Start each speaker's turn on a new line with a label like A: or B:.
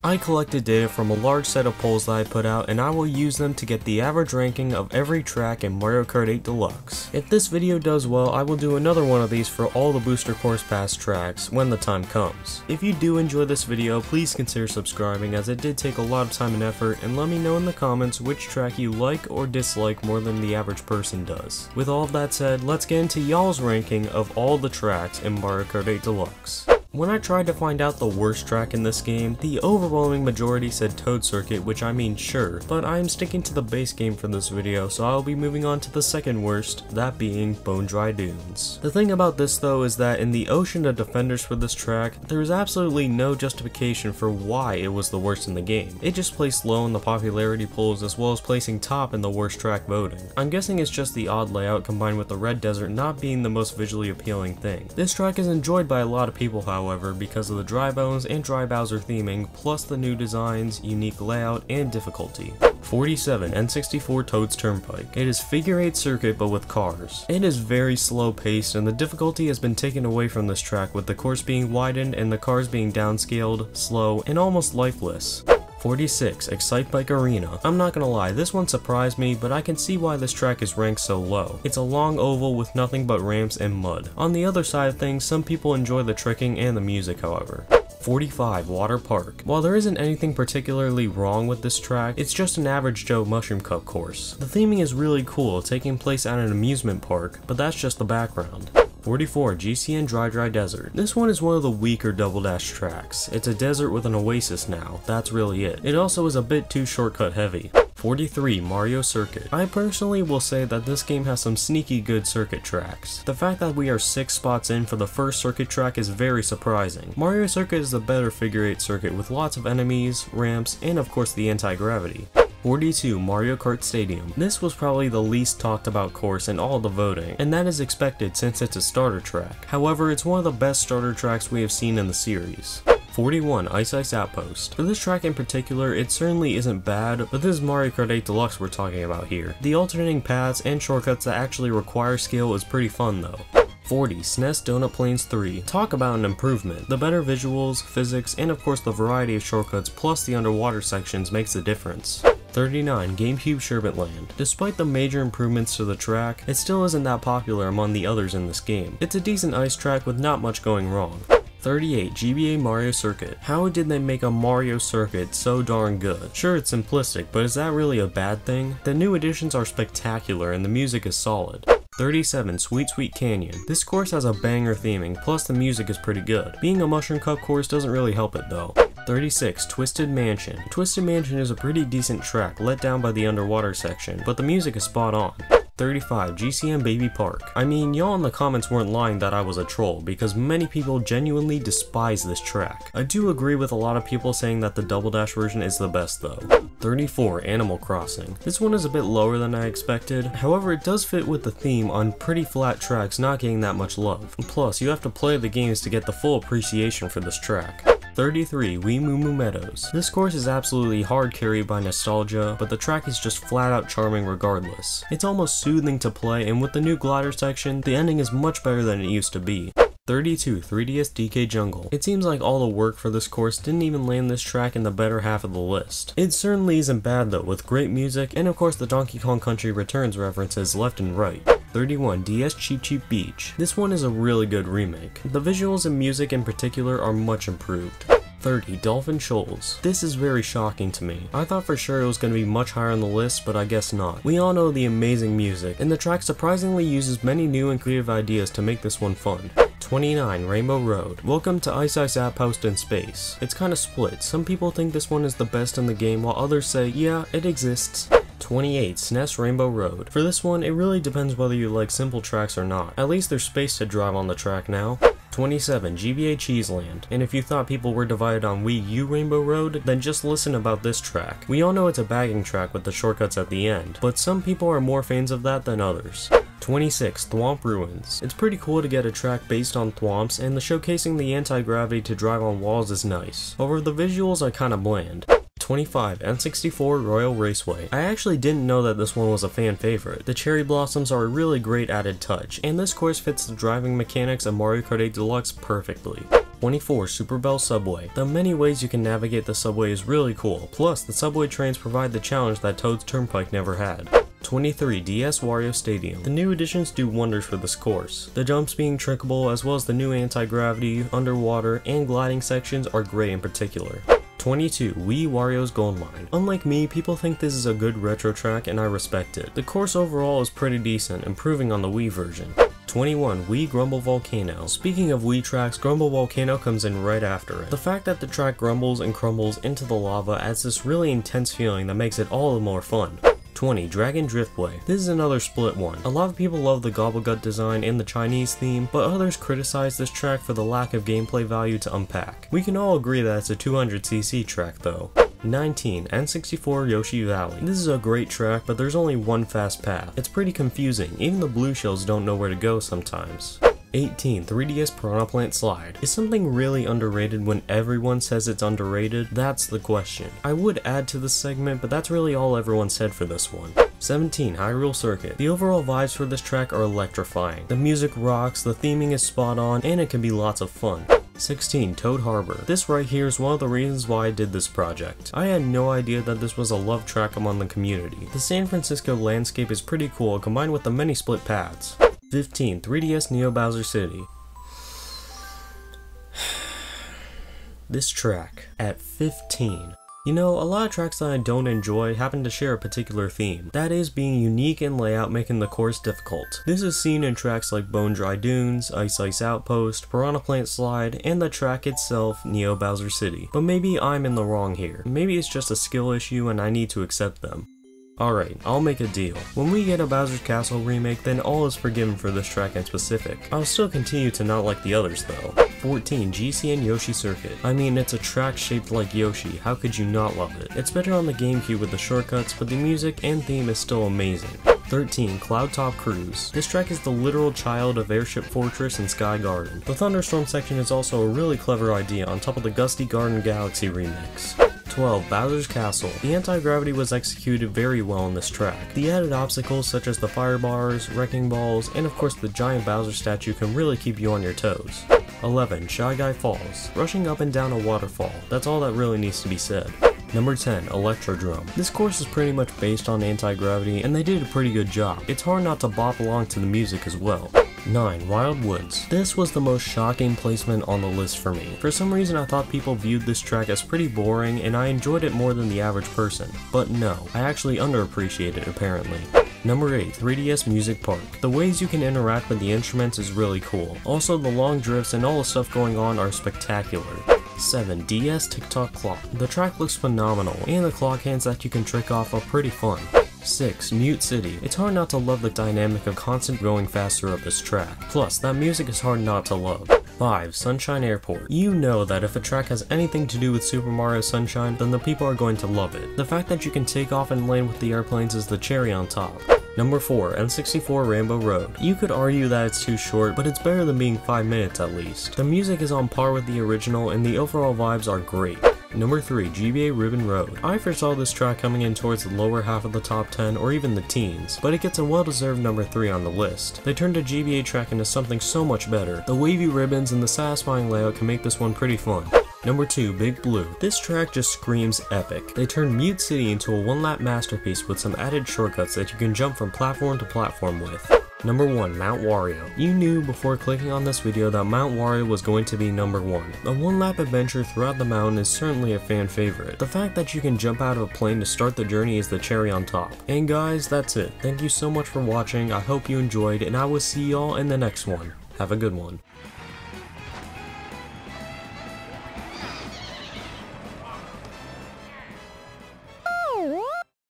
A: I collected data from a large set of polls that I put out, and I will use them to get the average ranking of every track in Mario Kart 8 Deluxe. If this video does well, I will do another one of these for all the Booster Course Pass tracks when the time comes. If you do enjoy this video, please consider subscribing, as it did take a lot of time and effort, and let me know in the comments which track you like or dislike more than the average person does. With all of that said, let's get into y'all's ranking of all the tracks in Mario Kart 8 Deluxe. When I tried to find out the worst track in this game, the overwhelming majority said Toad Circuit, which I mean sure, but I am sticking to the base game for this video, so I'll be moving on to the second worst, that being Bone Dry Dunes. The thing about this though is that in the ocean of defenders for this track, there is absolutely no justification for why it was the worst in the game. It just placed low in the popularity polls as well as placing top in the worst track voting. I'm guessing it's just the odd layout combined with the red desert not being the most visually appealing thing. This track is enjoyed by a lot of people however, because of the Dry Bones and Dry Bowser theming, plus the new designs, unique layout, and difficulty. 47. N64 Toad's Turnpike. It is figure 8 circuit but with cars. It is very slow paced and the difficulty has been taken away from this track, with the course being widened and the cars being downscaled, slow, and almost lifeless. 46. Excitebike Arena. I'm not gonna lie, this one surprised me, but I can see why this track is ranked so low. It's a long oval with nothing but ramps and mud. On the other side of things, some people enjoy the tricking and the music however. 45. Water Park. While there isn't anything particularly wrong with this track, it's just an average Joe Mushroom Cup course. The theming is really cool, taking place at an amusement park, but that's just the background. 44. GCN Dry Desert. This one is one of the weaker Double Dash tracks. It's a desert with an oasis now, that's really it. It also is a bit too shortcut heavy. 43. Mario Circuit. I personally will say that this game has some sneaky good circuit tracks. The fact that we are 6 spots in for the first circuit track is very surprising. Mario Circuit is the better figure 8 circuit with lots of enemies, ramps, and of course the anti-gravity. 42. Mario Kart Stadium. This was probably the least talked about course in all the voting, and that is expected since it's a starter track. However, it's one of the best starter tracks we have seen in the series. 41. Ice Outpost. For this track in particular, it certainly isn't bad, but this is Mario Kart 8 Deluxe we're talking about here. The alternating paths and shortcuts that actually require skill is pretty fun though. 40. SNES Donut Plains 3. Talk about an improvement. The better visuals, physics, and of course the variety of shortcuts plus the underwater sections makes a difference. 39. GameCube Sherbet Land. Despite the major improvements to the track, it still isn't that popular among the others in this game. It's a decent ice track with not much going wrong. 38. GBA Mario Circuit. How did they make a Mario Circuit so darn good? Sure, it's simplistic, but is that really a bad thing? The new additions are spectacular and the music is solid. 37. Sweet Sweet Canyon. This course has a banger theming, plus the music is pretty good. Being a Mushroom Cup course doesn't really help it though. 36. Twisted Mansion. Twisted Mansion is a pretty decent track, let down by the underwater section, but the music is spot on. 35. GCN Baby Park. I mean, y'all in the comments weren't lying that I was a troll, because many people genuinely despise this track. I do agree with a lot of people saying that the Double Dash version is the best though. 34. Animal Crossing. This one is a bit lower than I expected, however it does fit with the theme on pretty flat tracks not getting that much love. Plus, you have to play the games to get the full appreciation for this track. 33. Wii Moo Moo Meadows. This course is absolutely hard carried by nostalgia, but the track is just flat out charming regardless. It's almost soothing to play, and with the new glider section, the ending is much better than it used to be. 32. 3DS DK Jungle. It seems like all the work for this course didn't even land this track in the better half of the list. It certainly isn't bad though, with great music, and of course the Donkey Kong Country Returns references left and right. 31. DS Cheep Cheep Beach. This one is a really good remake. The visuals and music in particular are much improved. 30. Dolphin Shoals. This is very shocking to me. I thought for sure it was going to be much higher on the list, but I guess not. We all know the amazing music, and the track surprisingly uses many new and creative ideas to make this one fun. 29. Rainbow Road. Welcome to Ice Outpost in space. It's kinda split. Some people think this one is the best in the game, while others say, yeah, it exists. 28. SNES Rainbow Road. For this one, it really depends whether you like simple tracks or not. At least there's space to drive on the track now. 27. GBA Cheese Land. And if you thought people were divided on Wii U Rainbow Road, then just listen about this track. We all know it's a bagging track with the shortcuts at the end, but some people are more fans of that than others. 26. Thwomp Ruins. It's pretty cool to get a track based on Thwomps, and the showcasing the anti-gravity to drive on walls is nice. However, the visuals are kinda bland. 25. N64 Royal Raceway. I actually didn't know that this one was a fan favorite. The cherry blossoms are a really great added touch, and this course fits the driving mechanics of Mario Kart 8 Deluxe perfectly. 24. Super Bell Subway. The many ways you can navigate the subway is really cool, plus the subway trains provide the challenge that Toad's Turnpike never had. 23. DS Wario Stadium. The new additions do wonders for this course. The jumps being trickable, as well as the new anti-gravity, underwater, and gliding sections are great in particular. 22. Wii Wario's Gold Mine. Unlike me, people think this is a good retro track and I respect it. The course overall is pretty decent, improving on the Wii version. 21. Wii Grumble Volcano. Speaking of Wii tracks, Grumble Volcano comes in right after it. The fact that the track grumbles and crumbles into the lava adds this really intense feeling that makes it all the more fun. 20. Dragon Driftway. This is another split one. A lot of people love the Gobblegut design and the Chinese theme, but others criticize this track for the lack of gameplay value to unpack. We can all agree that it's a 200cc track though. 19. N64 Yoshi Valley. This is a great track, but there's only one fast path. It's pretty confusing, even the blue shells don't know where to go sometimes. 18. 3DS Piranha Plant Slide. Is something really underrated when everyone says it's underrated? That's the question. I would add to this segment, but that's really all everyone said for this one. 17. Hyrule Circuit. The overall vibes for this track are electrifying. The music rocks, the theming is spot on, and it can be lots of fun. 16. Toad Harbor. This right here is one of the reasons why I did this project. I had no idea that this was a love track among the community. The San Francisco landscape is pretty cool, combined with the many split paths. 15. 3DS Neo Bowser City. This track, at 15. You know, a lot of tracks that I don't enjoy happen to share a particular theme. That is, being unique in layout, making the course difficult. This is seen in tracks like Bone Dry Dunes, Ice Outpost, Piranha Plant Slide, and the track itself, Neo Bowser City. But maybe I'm in the wrong here. Maybe it's just a skill issue and I need to accept them. Alright, I'll make a deal. When we get a Bowser's Castle remake, then all is forgiven for this track in specific. I'll still continue to not like the others though. 14. GCN Yoshi Circuit. I mean, it's a track shaped like Yoshi, how could you not love it? It's better on the GameCube with the shortcuts, but the music and theme is still amazing. 13. Cloudtop Cruise. This track is the literal child of Airship Fortress and Sky Garden. The Thunderstorm section is also a really clever idea on top of the Gusty Garden Galaxy remix. 12. Bowser's Castle. The anti-gravity was executed very well in this track. The added obstacles such as the fire bars, wrecking balls, and of course the giant Bowser statue can really keep you on your toes. 11. Shy Guy Falls. Rushing up and down a waterfall. That's all that really needs to be said. Number 10. Electrodrome. This course is pretty much based on anti-gravity, and they did a pretty good job. It's hard not to bop along to the music as well. 9. Wild Woods. This was the most shocking placement on the list for me. For some reason I thought people viewed this track as pretty boring, and I enjoyed it more than the average person. But no, I actually underappreciated it apparently. Number 8. 3DS Music Park. The ways you can interact with the instruments is really cool. Also, the long drifts and all the stuff going on are spectacular. 7. DS Tick-Tock Clock. The track looks phenomenal, and the clock hands that you can trick off are pretty fun. 6. Mute City. It's hard not to love the dynamic of constant going faster of this track. Plus, that music is hard not to love. 5. Sunshine Airport. You know that if a track has anything to do with Super Mario Sunshine, then the people are going to love it. The fact that you can take off and land with the airplanes is the cherry on top. Number 4. N64 Rainbow Road. You could argue that it's too short, but it's better than being 5 minutes at least. The music is on par with the original, and the overall vibes are great. Number 3. GBA Ribbon Road. I foresaw this track coming in towards the lower half of the top 10 or even the teens, but it gets a well-deserved number 3 on the list. They turned a GBA track into something so much better. The wavy ribbons and the satisfying layout can make this one pretty fun. Number 2. Big Blue. This track just screams epic. They turned Mute City into a one-lap masterpiece with some added shortcuts that you can jump from platform to platform with. Number 1. Mount Wario. You knew before clicking on this video that Mount Wario was going to be number 1. A one-lap adventure throughout the mountain is certainly a fan favorite. The fact that you can jump out of a plane to start the journey is the cherry on top. And guys, that's it. Thank you so much for watching, I hope you enjoyed, and I will see y'all in the next one. Have a good one.